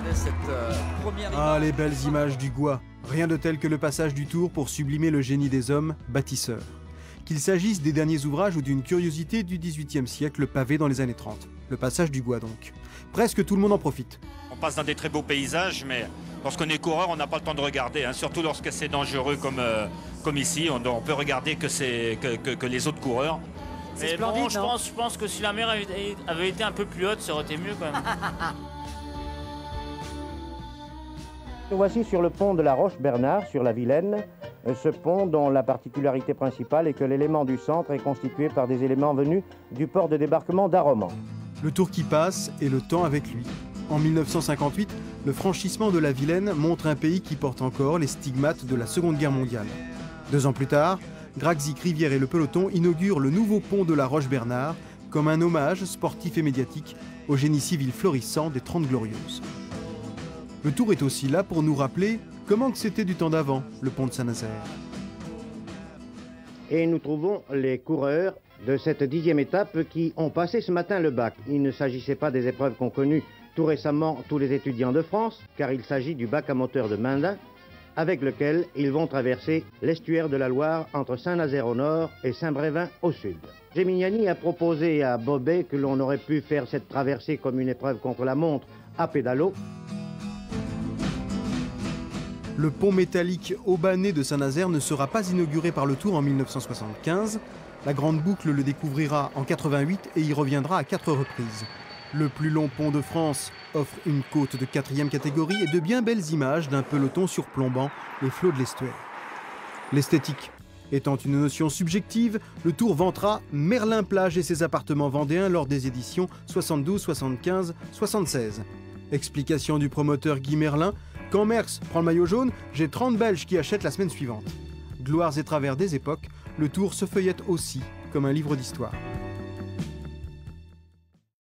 regarder cette première image. Ah, les belles images du Gouas. Rien de tel que le passage du Tour pour sublimer le génie des hommes, bâtisseurs. Qu'il s'agisse des derniers ouvrages ou d'une curiosité du XVIIIe siècle pavé dans les années 30. Le passage du Gouas donc. Presque tout le monde en profite. On passe dans des très beaux paysages, mais lorsqu'on est coureur, on n'a pas le temps de regarder, hein, surtout lorsque c'est dangereux comme ici. On peut regarder que les autres coureurs. C'est splendide, bon, je pense que si la mer avait été un peu plus haute, ça aurait été mieux quand même. Nous voici sur le pont de la Roche-Bernard, sur la Vilaine. Ce pont dont la particularité principale est que l'élément du centre est constitué par des éléments venus du port de débarquement d'Aroman. Le Tour qui passe et le temps avec lui. En 1958, le franchissement de la Vilaine montre un pays qui porte encore les stigmates de la Seconde Guerre mondiale. 2 ans plus tard, Gragzik, Rivière et le peloton inaugurent le nouveau pont de la Roche-Bernard comme un hommage sportif et médiatique au génie civil florissant des 30 Glorieuses. Le Tour est aussi là pour nous rappeler comment que c'était du temps d'avant, le pont de Saint-Nazaire. Et nous trouvons les coureurs de cette 10e étape qui ont passé ce matin le bac. Il ne s'agissait pas des épreuves qu'ont connues tout récemment tous les étudiants de France, car il s'agit du bac à moteur de Mendin, avec lequel ils vont traverser l'estuaire de la Loire entre Saint-Nazaire au nord et Saint-Brévin au sud. Gemignani a proposé à Bobet que l'on aurait pu faire cette traversée comme une épreuve contre la montre à pédalo. Le pont métallique Aubané de Saint-Nazaire ne sera pas inauguré par le Tour en 1975. La Grande Boucle le découvrira en 88 et y reviendra à 4 reprises. Le plus long pont de France offre une côte de 4e catégorie et de bien belles images d'un peloton surplombant les flots de l'estuaire. L'esthétique étant une notion subjective, le Tour vantera Merlin-Plage et ses appartements vendéens lors des éditions 72, 75, 76. Explication du promoteur Guy Merlin: quand Merckx prend le maillot jaune, j'ai 30 Belges qui achètent la semaine suivante. Gloires et travers des époques, le Tour se feuillette aussi comme un livre d'histoire.